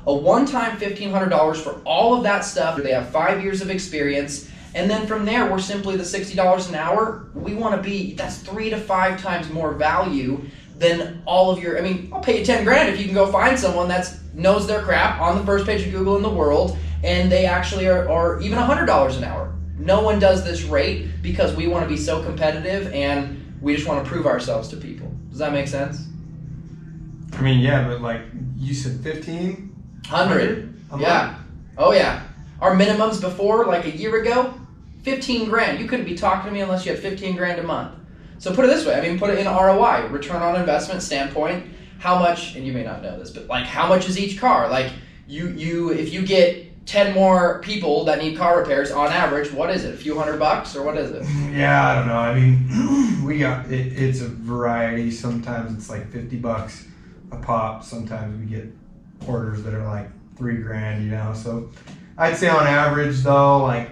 A one-time $1,500 for all of that stuff. They have 5 years of experience. And then from there, we're simply the $60 an hour. We want to be, that's 3 to 5 times more value than all of your, I mean, I'll pay you 10 grand if you can go find someone that knows their crap on the first page of Google in the world, and they actually are even $100 an hour. No one does this rate because we want to be so competitive and we just want to prove ourselves to people. Does that make sense? I mean, yeah, but like you said 1,500? Yeah. Oh yeah. Our minimums before, like a year ago, 15 grand. You couldn't be talking to me unless you had 15 grand a month. So put it this way, I mean, put it in ROI, return on investment standpoint, how much, and you may not know this, but like how much is each car? Like if you get 10 more people that need car repairs on average, what is it? A few $100 or what is it? Yeah, I don't know. I mean, we got, it's a variety. Sometimes it's like $50 a pop. Sometimes we get orders that are like $3 grand, you know? So I'd say on average though, like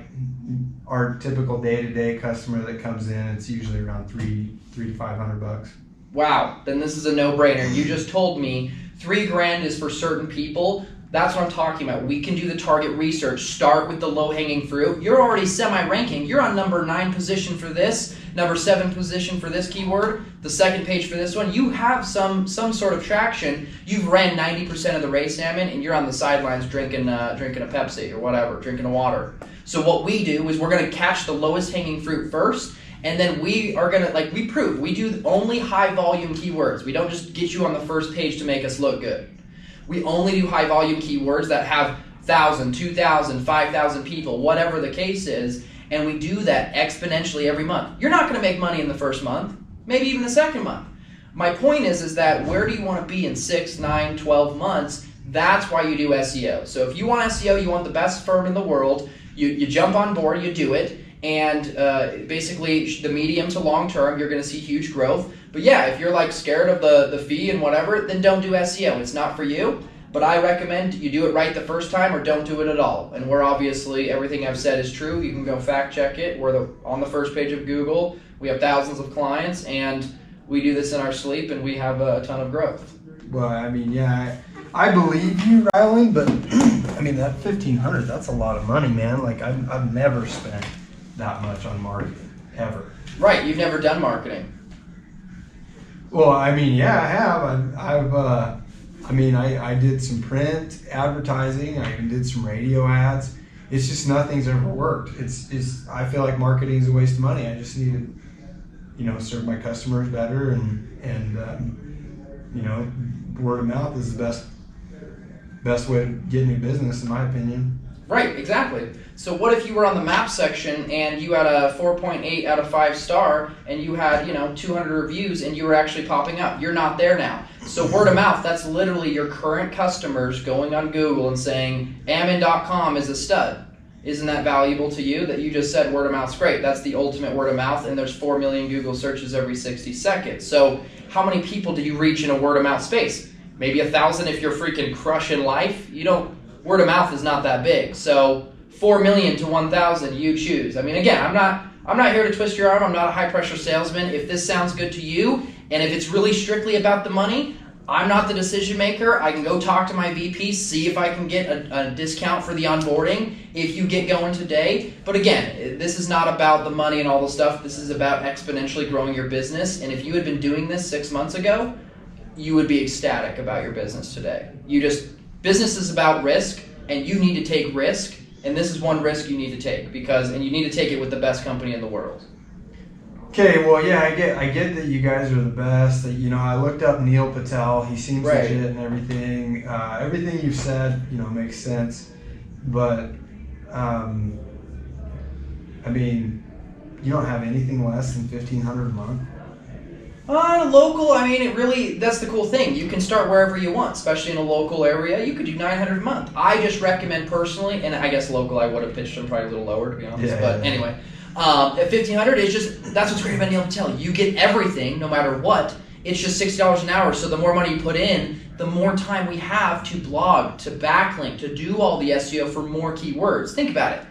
our typical day-to-day customer that comes in, it's usually around $300 to $500. Wow, then this is a no-brainer. You just told me $3 grand is for certain people. That's what I'm talking about. We can do the target research, start with the low-hanging fruit. You're already semi-ranking. You're on number 9 position for this, number 7 position for this keyword, the second page for this one. You have some sort of traction. You've ran 90% of the race, Salmon, and you're on the sidelines drinking a Pepsi or whatever, drinking a water. So what we do is we're going to catch the lowest hanging fruit first, and then we are going to, like we prove, we do only high volume keywords. We don't just get you on the first page to make us look good. We only do high volume keywords that have 1,000, 2,000, 5,000 people, whatever the case is, and we do that exponentially every month. You're not going to make money in the first month, maybe even the second month. My point is that where do you want to be in 6, 9, 12 months? That's why you do SEO. So if you want SEO, you want the best firm in the world, you jump on board, you do it, and basically the medium to long term, you're going to see huge growth. But yeah, if you're like scared of the fee and whatever, then don't do SEO. It's not for you. But I recommend you do it right the first time or don't do it at all. And we're obviously, everything I've said is true. You can go fact check it. We're on the first page of Google. We have thousands of clients, and we do this in our sleep, and we have a ton of growth. Well, I mean, yeah, I believe you, Rylan, but I mean, that $1,500, that's a lot of money, man. Like, I've never spent that much on marketing, ever. Right, you've never done marketing. Well, I mean, yeah, I have. I did some print advertising. I even did some radio ads. It's just nothing's ever worked. I feel like marketing is a waste of money. I just need to, serve my customers better, and word of mouth is the best way to get new business, in my opinion. Right, exactly. So what if you were on the map section and you had a 4.8 out of 5 star and you had, 200 reviews and you were actually popping up? You're not there now. So word of mouth, that's literally your current customers going on Google and saying, Ammon.com is a stud. Isn't that valuable to you that you just said word of mouth's great? That's the ultimate word of mouth, and there's 4 million Google searches every 60 seconds. So how many people do you reach in a word of mouth space? Maybe 1,000 if you're freaking crushing life. Word of mouth is not that big. So 4 million to 1,000, you choose. I mean, again, I'm not here to twist your arm. I'm not a high pressure salesman. If this sounds good to you, and if it's really strictly about the money, I'm not the decision maker. I can go talk to my VP, see if I can get a discount for the onboarding if you get going today. But again, this is not about the money and all the stuff. This is about exponentially growing your business. And if you had been doing this 6 months ago, you would be ecstatic about your business today. Business is about risk, and you need to take risk, and this is one risk you need to take, and you need to take it with the best company in the world. Okay, well, yeah, I get that you guys are the best. I looked up Neil Patel. He seems right. Legit and everything. Everything you've said, makes sense. But, you don't have anything less than $1,500 a month? Local, that's the cool thing. You can start wherever you want, especially in a local area. You could do $900 a month. I just recommend personally, and I guess local I would have pitched them probably a little lower, to be honest. Yeah, but anyway, at $1,500 is that's what's great about Neil Patel. You get everything, no matter what. It's just $60 an hour. So the more money you put in, the more time we have to blog, to backlink, to do all the SEO for more keywords. Think about it.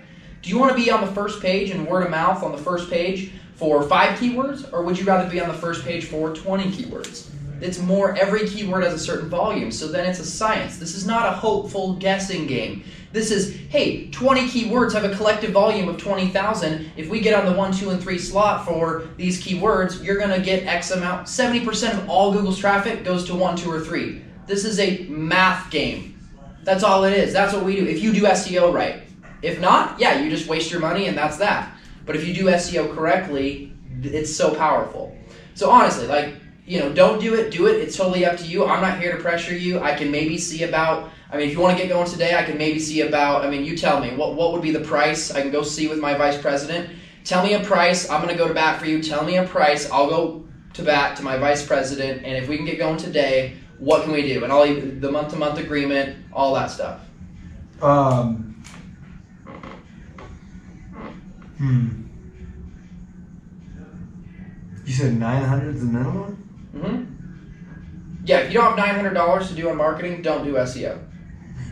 Do you want to be on the first page and word of mouth on the first page for 5 keywords, or would you rather be on the first page for 20 keywords? It's more, every keyword has a certain volume, so then it's a science. This is not a hopeful guessing game. This is, hey, 20 keywords have a collective volume of 20,000. If we get on the 1, 2, and 3 slot for these keywords, you're going to get X amount. 70% of all Google's traffic goes to 1, 2, or 3. This is a math game. That's all it is. That's what we do. If you do SEO right. If not, yeah, you just waste your money and that's that. But if you do SEO correctly, it's so powerful. So honestly, like, you know, don't do it, do it. It's totally up to you. I'm not here to pressure you. I can maybe see about, I mean, if you want to get going today, I can maybe see about, I mean, you tell me, what would be the price? I can go see with my vice president. Tell me a price. I'm going to go to bat for you. Tell me a price. I'll go to bat to my vice president. And if we can get going today, what can we do? And I'll leave the month-to-month agreement, all that stuff. You said 900 is the minimum? Yeah, if you don't have $900 to do on marketing, don't do SEO.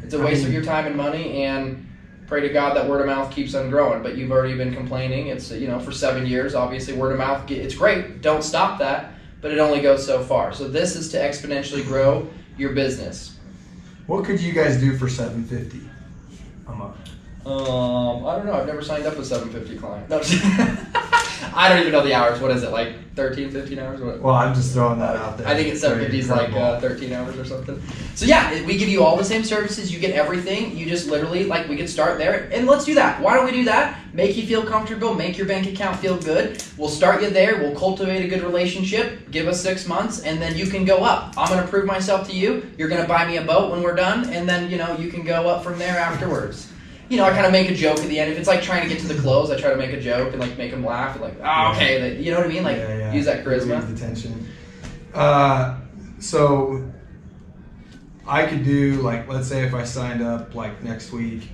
It's a waste of your time and money, and pray to God that word of mouth keeps on growing. But you've already been complaining. It's, you know, for 7 years, obviously word of mouth, it's great. Don't stop that, but it only goes so far. So this is to exponentially grow your business. What could you guys do for $750 a month? I don't know. I've never signed up a 750 client. No, I don't even know the hours. What is it, like 13, 15 hours? What? Well, I'm just throwing that out there. I think it's 750 is like 13 hours or something. So yeah, we give you all the same services. You get everything. You just literally, like, we could start there. And let's do that. Why don't we do that? Make you feel comfortable. Make your bank account feel good. We'll start you there. We'll cultivate a good relationship. Give us 6 months, and then you can go up. I'm going to prove myself to you. You're going to buy me a boat when we're done, and then, you know, you can go up from there afterwards. You know, I kind of make a joke at the end. If it's like trying to get to the close, I try to make a joke and like make them laugh and like, oh, okay, you know what I mean? Like, use that charisma. Use the tension. So I could do, like, let's say if I signed up like next week,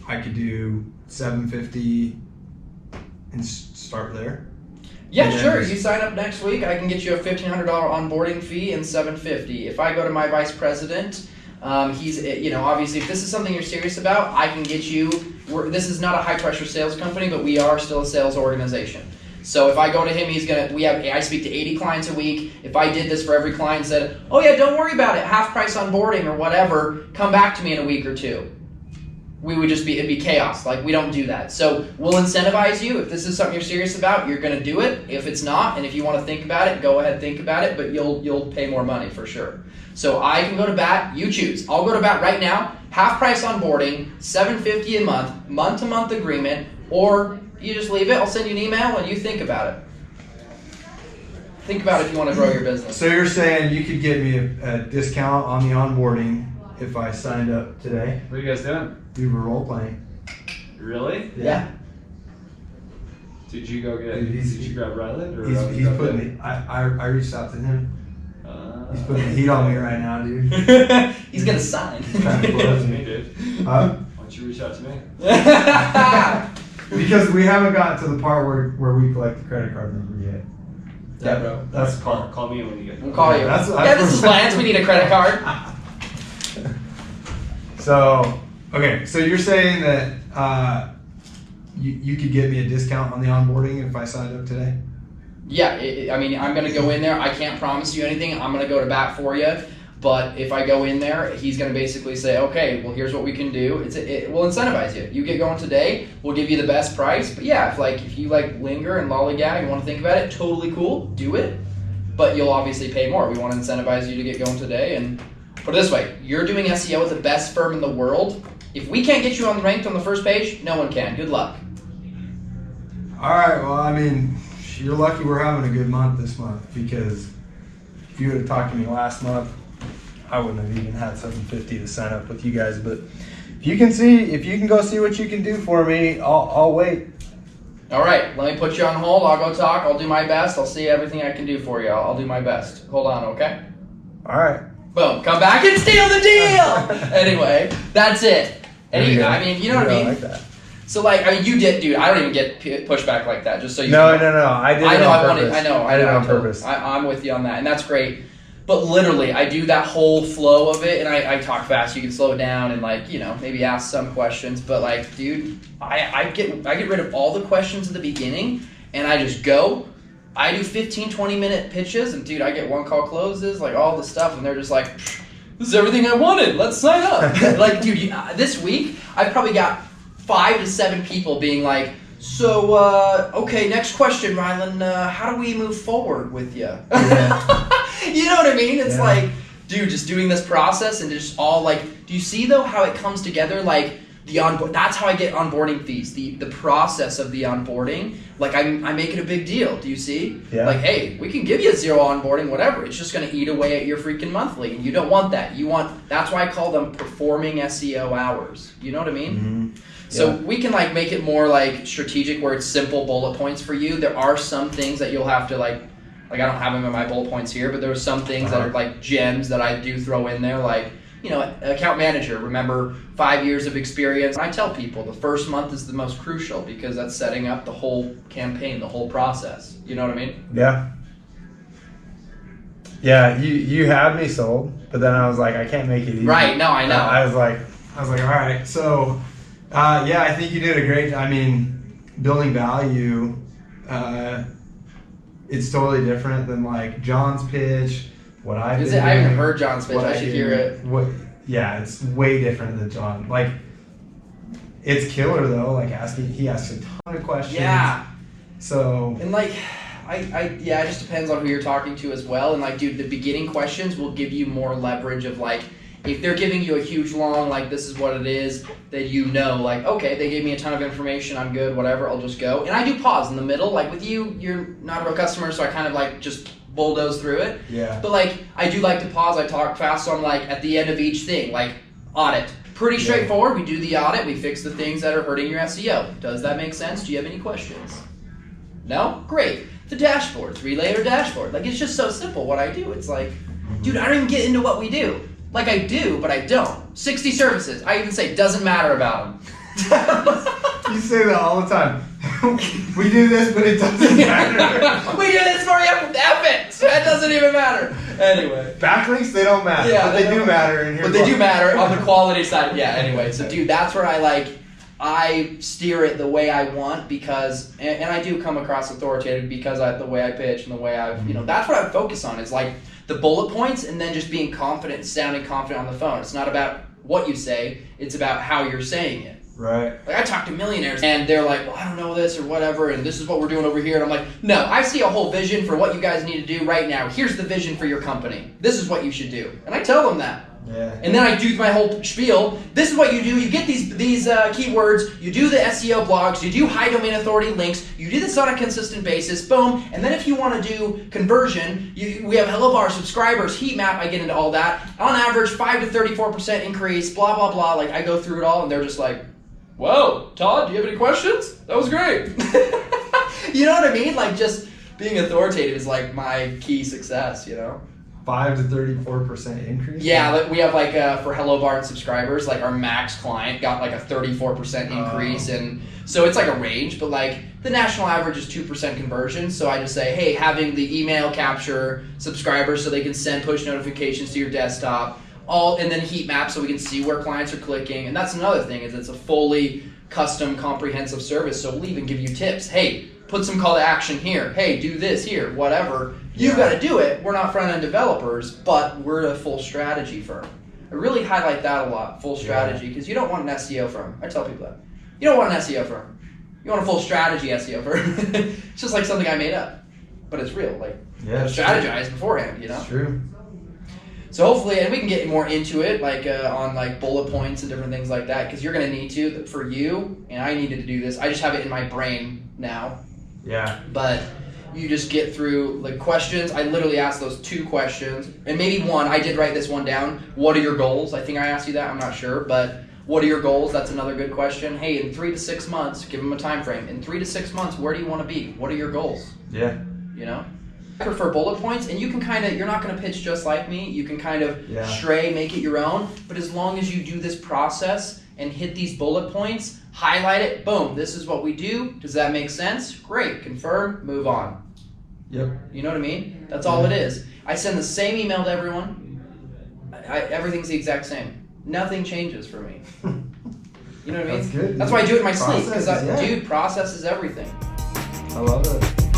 I could do $750 and start there. Yeah, sure. You sign up next week, I can get you a $1,500 onboarding fee and $750. If I go to my vice president, he's, you know, obviously if this is something you're serious about, I can get you, this is not a high pressure sales company, but we are still a sales organization. So if I go to him, I speak to 80 clients a week. If I did this for every client and said, oh yeah, don't worry about it, half price onboarding or whatever, come back to me in a week or two. It'd be chaos. Like, we don't do that. So we'll incentivize you. If this is something you're serious about, you're going to do it. If it's not, and if you want to think about it, go ahead, think about it, but you'll pay more money for sure. So I can go to bat, you choose. I'll go to bat right now, half price onboarding, $750 a month, month-to-month agreement, or you just leave it. I'll send you an email and you think about it. Think about it if you want to grow your business. So you're saying you could get me a discount on the onboarding if I signed up today? What are you guys doing? We were role playing. Really? Yeah. Did you go get? Dude, did you grab Ryland? Or He's putting me. I reached out to him. He's putting the heat on me right now, dude. He's gonna sign. He's trying to close me, me. dude. Huh? Why don't you reach out to me? Because we haven't gotten to the part where we collect the credit card number yet. Yeah, bro. That's the part. Call me when you get. We'll call you. That's this is Lance. We need a credit card. So, okay. So you're saying that you could get me a discount on the onboarding if I signed up today? Yeah, I mean, I'm going to go in there. I can't promise you anything. I'm going to go to bat for you. But if I go in there, he's going to basically say, okay, well, here's what we can do. We'll incentivize you. You get going today. We'll give you the best price. But yeah, if you linger and lollygag and want to think about it, totally cool. Do it. But you'll obviously pay more. We want to incentivize you to get going today. And put it this way, you're doing SEO with the best firm in the world. If we can't get you ranked on the first page, no one can. Good luck. All right. Well, I mean, you're lucky we're having a good month this month, because if you would have talked to me last month, I wouldn't have even had $750 to sign up with you guys. But if you can go see what you can do for me, I'll wait. All right, let me put you on hold. I'll go talk. I'll do my best. I'll see everything I can do for you. I'll do my best. Hold on, okay? All right. Boom. Come back and steal the deal. Anyway, that's it. I mean, you know what I mean? I like that. So, you did, dude. I don't even get pushback like that. Just so you No. know. I did it on purpose. I know. I did it on purpose. I'm with you on that, and that's great. But literally, I do that whole flow of it, and I talk fast. You can slow it down and like, maybe ask some questions. But like, dude, I get rid of all the questions at the beginning, and I just go. I do 15, 20-minute pitches, and dude, I get one call closes, like all the stuff, and they're just like, this is everything I wanted. Let's sign up. Like, dude, this week I've probably got 5 to 7 people being like, so okay, next question, Rylan. How do we move forward with you? Yeah. You know what I mean? It's Yeah. like, dude, just doing this process and just all like, do you see though how it comes together? Like that's how I get onboarding fees. The process of the onboarding, like I make it a big deal. Do you see? Yeah. Like, hey, we can give you a 0 onboarding, whatever. It's just going to eat away at your freaking monthly, and you don't want that. That's why I call them performing SEO hours. You know what I mean? Mm-hmm. So we can like make it more like strategic, where it's simple bullet points for you. There are some things that you'll have to like I don't have them in my bullet points here, but there are some things that are like gems that I do throw in there, like, account manager, remember 5 years of experience. I tell people the first month is the most crucial because that's setting up the whole campaign, the whole process. You know what I mean? Yeah. Yeah, you had me sold, but then I was like, I can't make it easy. Right, no, I know. I was like, all right. So, yeah, I think you did a great, building value, it's totally different than like John's pitch, what I did. I haven't heard John's pitch. I should hear it. Yeah, it's way different than John. Like, it's killer though. Like he asks a ton of questions. Yeah. So. And like, it just depends on who you're talking to as well. And like, dude, the beginning questions will give you more leverage of like, if they're giving you a huge long, like, this is what it is, then like, okay, they gave me a ton of information, I'm good, whatever, I'll just go. And I do pause in the middle. Like, with you, you're not a real customer, so I kind of, like, just bulldoze through it. Yeah. But, like, I do like to pause. I talk fast, so I'm, like, at the end of each thing, like, audit. Pretty straightforward. We do the audit. We fix the things that are hurting your SEO. Does that make sense? Do you have any questions? No? Great. The dashboard, 3-layer dashboard. Like, it's just so simple what I do. It's like, dude, I don't even get into what we do. Like, I do, but I don't. 60 services. I even say doesn't matter about them. You say that all the time. We do this, but it doesn't matter. We do this for you. F it. That doesn't even matter. Anyway. Backlinks, they don't matter. Yeah, but they do matter. And but they do matter on the quality side. Yeah, anyway. So, dude, that's where I steer it the way I want because, and I do come across authoritative because the way I pitch and the way that's what I focus on is like the bullet points and then just being confident, sounding confident on the phone. It's not about what you say, it's about how you're saying it. Right. Like, I talk to millionaires and they're like, well, I don't know this or whatever, and this is what we're doing over here. And I'm like, no, I see a whole vision for what you guys need to do right now. Here's the vision for your company. This is what you should do. And I tell them that. Yeah. And then I do my whole spiel. This is what you do. You get these keywords. You do the SEO blogs. You do high domain authority links. You do this on a consistent basis. Boom. And then if you want to do conversion, we have Hello Bar subscribers, heat map. I get into all that. On average, 5 to 34% increase. Blah blah blah. Like I go through it all, and they're just like, "Whoa, Todd, do you have any questions? That was great." You know what I mean? Like just being authoritative is like my key success. 5 to 34% increase? Yeah, like we have for Hello Bar subscribers, like our max client got like a 34% increase, and so it's like a range, but like the national average is 2% conversion. So I just say, hey, having the email capture subscribers so they can send push notifications to your desktop, and then heat map so we can see where clients are clicking. And that's another thing is it's a fully custom comprehensive service. So we'll even give you tips. Hey, put some call to action here. Hey, do this here, whatever. You got to do it. We're not front-end developers, but we're a full strategy firm. I really highlight that a lot, full strategy, because you don't want an SEO firm. I tell people that. You don't want an SEO firm. You want a full strategy SEO firm. It's just like something I made up, but it's real. Like, strategize beforehand, It's true. So hopefully, and we can get more into it, like on like bullet points and different things like that, because you're going to need to, for you, and I needed to do this. I just have it in my brain now. Yeah. But you just get through like questions. I literally asked those 2 questions, and maybe one. I did write this one down. What are your goals? I think I asked you that. I'm not sure, but what are your goals? That's another good question. Hey, in 3 to 6 months, give them a time frame. In 3 to 6 months, where do you want to be? What are your goals? Yeah. I prefer bullet points, and you can you're not going to pitch just like me. You can kind of stray, make it your own. But as long as you do this process and hit these bullet points, highlight it, boom, this is what we do. Does that make sense? Great, confirm, move on. Yep. You know what I mean? That's all it is. I send the same email to everyone. Everything's the exact same. Nothing changes for me. You know what I mean? That's good. That's why I do it in my sleep because Processes, yeah. dude, process is everything. I love it.